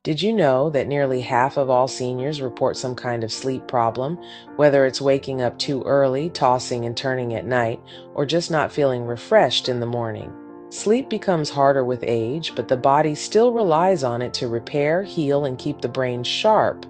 Did you know that nearly half of all seniors report some kind of sleep problem, whether it's waking up too early, tossing and turning at night, or just not feeling refreshed in the morning? Sleep becomes harder with age, but the body still relies on it to repair, heal, and keep the brain sharp.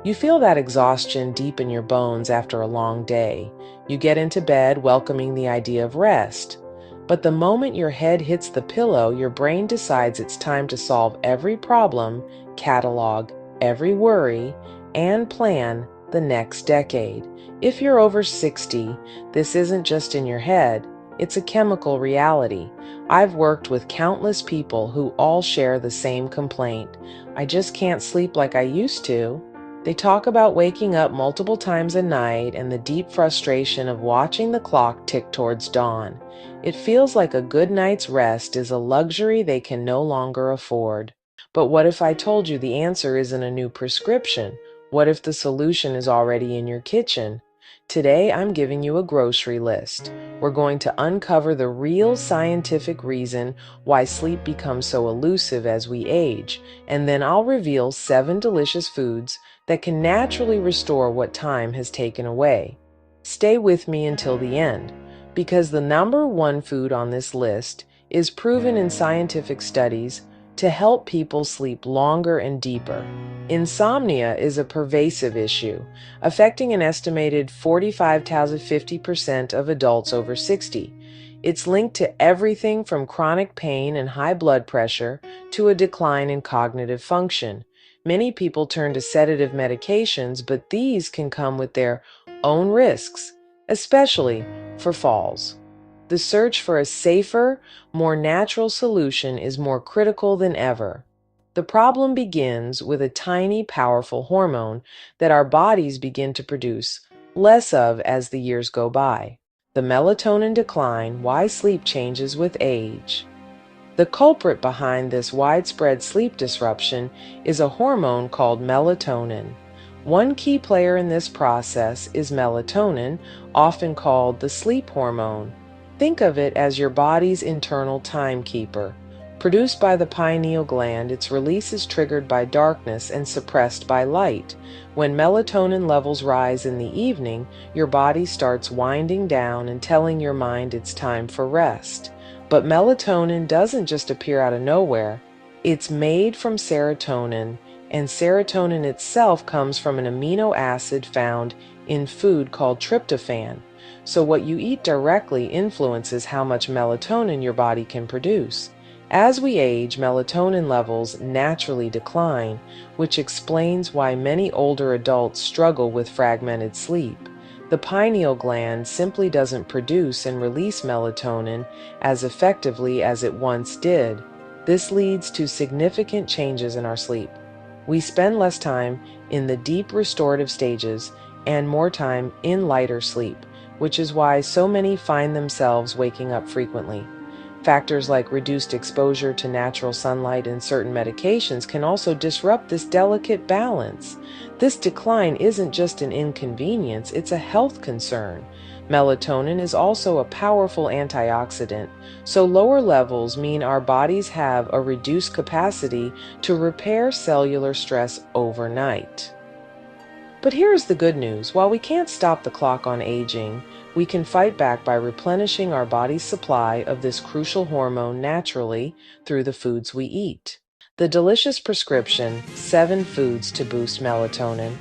You feel that exhaustion deep in your bones after a long day. You get into bed welcoming the idea of rest. But the moment your head hits the pillow, your brain decides it's time to solve every problem, catalog every worry, and plan the next decade. If you're over 60, this isn't just in your head, it's a chemical reality. I've worked with countless people who all share the same complaint. I just can't sleep like I used to. They talk about waking up multiple times a night and the deep frustration of watching the clock tick towards dawn. It feels like a good night's rest is a luxury they can no longer afford. But what if I told you the answer isn't a new prescription? What if the solution is already in your kitchen? Today, I'm giving you a grocery list. We're going to uncover the real scientific reason why sleep becomes so elusive as we age, and then I'll reveal 7 delicious foods that can naturally restore what time has taken away. Stay with me until the end, because the number one food on this list is proven in scientific studies to help people sleep longer and deeper. Insomnia is a pervasive issue, affecting an estimated 45 to 50% of adults over 60. It's linked to everything from chronic pain and high blood pressure to a decline in cognitive function. Many people turn to sedative medications, but these can come with their own risks, especially for falls. The search for a safer, more natural solution is more critical than ever. The problem begins with a tiny, powerful hormone that our bodies begin to produce less of as the years go by. The melatonin decline, why sleep changes with age. The culprit behind this widespread sleep disruption is a hormone called melatonin. One key player in this process is melatonin, often called the sleep hormone. Think of it as your body's internal timekeeper. Produced by the pineal gland, its release is triggered by darkness and suppressed by light. When melatonin levels rise in the evening, your body starts winding down and telling your mind it's time for rest. But melatonin doesn't just appear out of nowhere. It's made from serotonin, and serotonin itself comes from an amino acid found in food called tryptophan. So what you eat directly influences how much melatonin your body can produce. As we age, melatonin levels naturally decline, which explains why many older adults struggle with fragmented sleep. The pineal gland simply doesn't produce and release melatonin as effectively as it once did. This leads to significant changes in our sleep. We spend less time in the deep restorative stages and more time in lighter sleep, which is why so many find themselves waking up frequently. Factors like reduced exposure to natural sunlight and certain medications can also disrupt this delicate balance. This decline isn't just an inconvenience, it's a health concern. Melatonin is also a powerful antioxidant, so lower levels mean our bodies have a reduced capacity to repair cellular stress overnight. But here's the good news. While we can't stop the clock on aging, we can fight back by replenishing our body's supply of this crucial hormone naturally through the foods we eat. The delicious prescription, 7 foods to boost melatonin.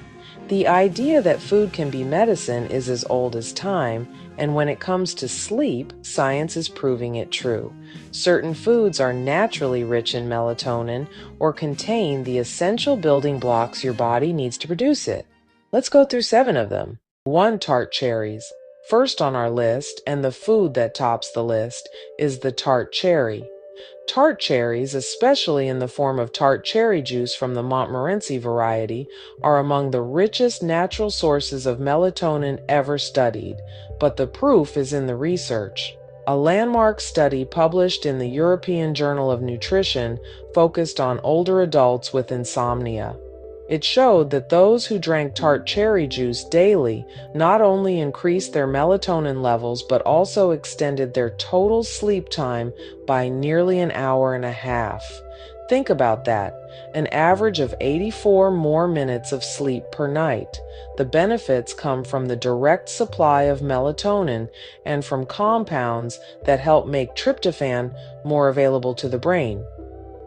The idea that food can be medicine is as old as time, and when it comes to sleep, science is proving it true. Certain foods are naturally rich in melatonin or contain the essential building blocks your body needs to produce it. Let's go through 7 of them. 1. Tart cherries. First on our list, and the food that tops the list, is the tart cherry. Tart cherries, especially in the form of tart cherry juice from the Montmorency variety, are among the richest natural sources of melatonin ever studied, but the proof is in the research. A landmark study published in the European Journal of Nutrition focused on older adults with insomnia. It showed that those who drank tart cherry juice daily not only increased their melatonin levels but also extended their total sleep time by nearly an hour and a half. Think about that. An average of 84 more minutes of sleep per night. The benefits come from the direct supply of melatonin and from compounds that help make tryptophan more available to the brain.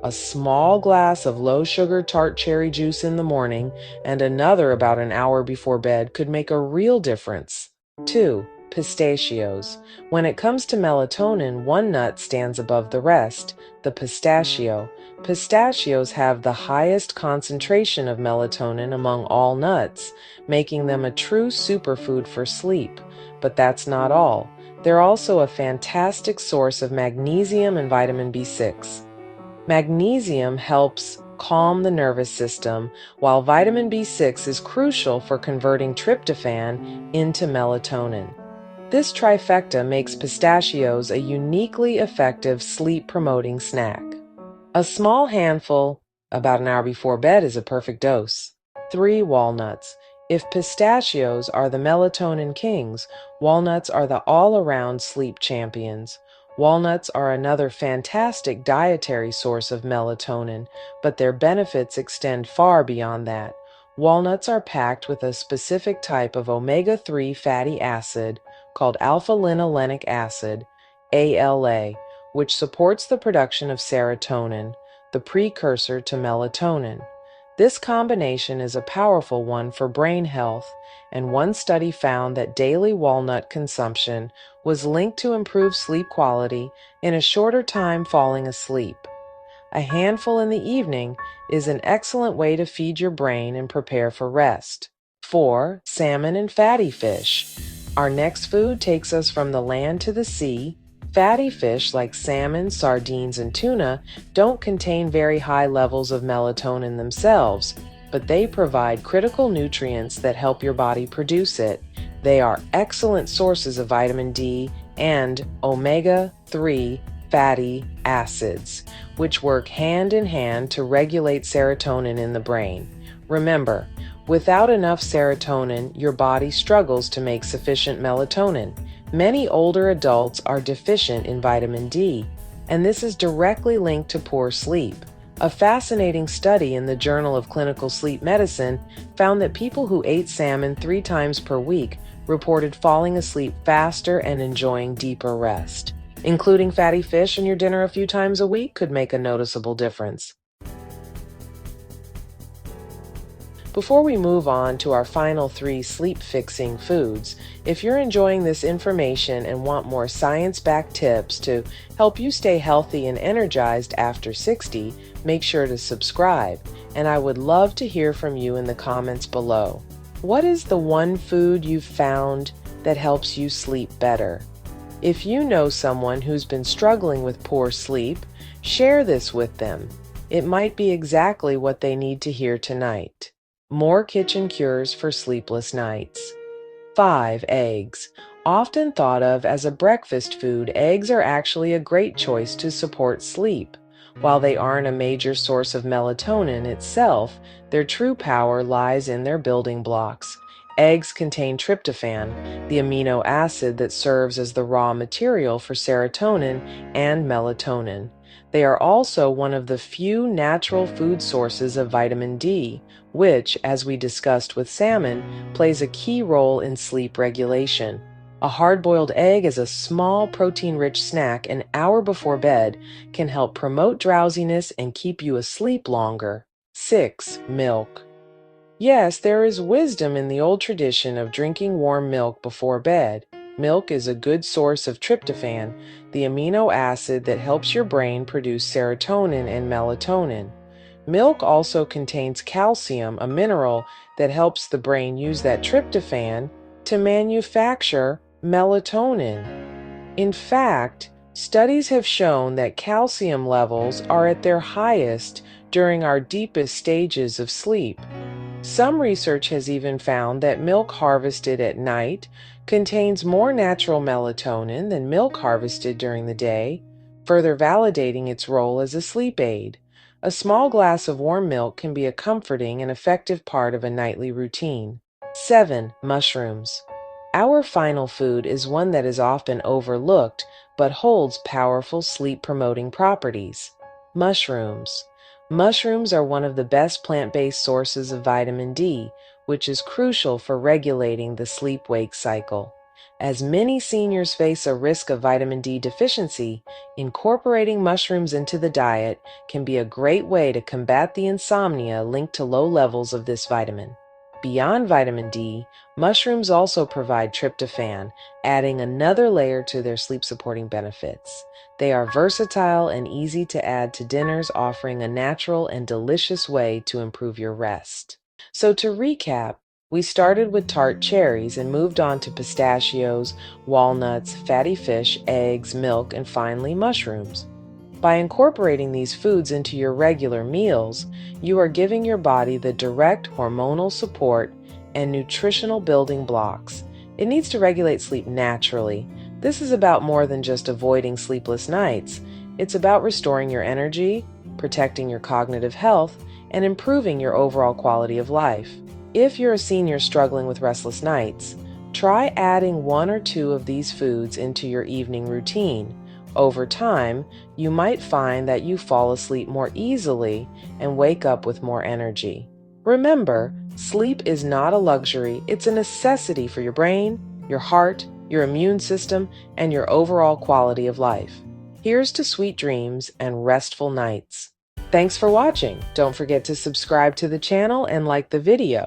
A small glass of low sugar tart cherry juice in the morning and another about an hour before bed could make a real difference. 2. Pistachios. When it comes to melatonin, one nut stands above the rest, the pistachio. Pistachios have the highest concentration of melatonin among all nuts, making them a true superfood for sleep. But that's not all. They're also a fantastic source of magnesium and vitamin B6. Magnesium helps calm the nervous system, while vitamin B6 is crucial for converting tryptophan into melatonin. This trifecta makes pistachios a uniquely effective sleep-promoting snack. A small handful about an hour before bed is a perfect dose. 3. Walnuts. If pistachios are the melatonin kings, walnuts are the all-around sleep champions. Walnuts are another fantastic dietary source of melatonin, but their benefits extend far beyond that. Walnuts are packed with a specific type of omega-3 fatty acid called alpha-linolenic acid, ALA, which supports the production of serotonin, the precursor to melatonin. This combination is a powerful one for brain health, and one study found that daily walnut consumption was linked to improved sleep quality in a shorter time falling asleep. A handful in the evening is an excellent way to feed your brain and prepare for rest. 4. Salmon and fatty fish. Our next food takes us from the land to the sea. Fatty fish like salmon, sardines, and tuna don't contain very high levels of melatonin themselves, but they provide critical nutrients that help your body produce it. They are excellent sources of vitamin D and omega-3 fatty acids, which work hand in hand to regulate serotonin in the brain. Remember, without enough serotonin, your body struggles to make sufficient melatonin. Many older adults are deficient in vitamin D, and this is directly linked to poor sleep. A fascinating study in the Journal of Clinical Sleep Medicine found that people who ate salmon 3 times per week reported falling asleep faster and enjoying deeper rest. Including fatty fish in your dinner a few times a week could make a noticeable difference. Before we move on to our final 3 sleep-fixing foods, if you're enjoying this information and want more science-backed tips to help you stay healthy and energized after 60, make sure to subscribe, and I would love to hear from you in the comments below. What is the one food you've found that helps you sleep better? If you know someone who's been struggling with poor sleep, share this with them. It might be exactly what they need to hear tonight. More kitchen cures for sleepless nights. 5. Eggs. Often thought of as a breakfast food, eggs are actually a great choice to support sleep. While they aren't a major source of melatonin itself, their true power lies in their building blocks. Eggs contain tryptophan, the amino acid that serves as the raw material for serotonin and melatonin. They are also one of the few natural food sources of vitamin D, which, as we discussed with salmon, plays a key role in sleep regulation. A hard-boiled egg as a small protein-rich snack an hour before bed can help promote drowsiness and keep you asleep longer. 6. Milk. Yes, there is wisdom in the old tradition of drinking warm milk before bed. Milk is a good source of tryptophan, the amino acid that helps your brain produce serotonin and melatonin. Milk also contains calcium, a mineral that helps the brain use that tryptophan to manufacture melatonin. In fact, studies have shown that calcium levels are at their highest during our deepest stages of sleep. Some research has even found that milk harvested at night contains more natural melatonin than milk harvested during the day, further validating its role as a sleep aid. A small glass of warm milk can be a comforting and effective part of a nightly routine. 7. Mushrooms. Our final food is one that is often overlooked but holds powerful sleep-promoting properties. Mushrooms. Mushrooms are one of the best plant-based sources of vitamin D, which is crucial for regulating the sleep-wake cycle. As many seniors face a risk of vitamin D deficiency, incorporating mushrooms into the diet can be a great way to combat the insomnia linked to low levels of this vitamin. Beyond vitamin D, mushrooms also provide tryptophan, adding another layer to their sleep-supporting benefits. They are versatile and easy to add to dinners, offering a natural and delicious way to improve your rest. So to recap, we started with tart cherries and moved on to pistachios, walnuts, fatty fish, eggs, milk, and finally mushrooms. By incorporating these foods into your regular meals, you are giving your body the direct hormonal support and nutritional building blocks it needs to regulate sleep naturally. This is about more than just avoiding sleepless nights. It's about restoring your energy, protecting your cognitive health, and improving your overall quality of life. If you're a senior struggling with restless nights, try adding one or two of these foods into your evening routine. Over time, you might find that you fall asleep more easily and wake up with more energy. Remember, sleep is not a luxury, it's a necessity for your brain, your heart, your immune system, and your overall quality of life. Here's to sweet dreams and restful nights. Thanks for watching. Don't forget to subscribe to the channel and like the video.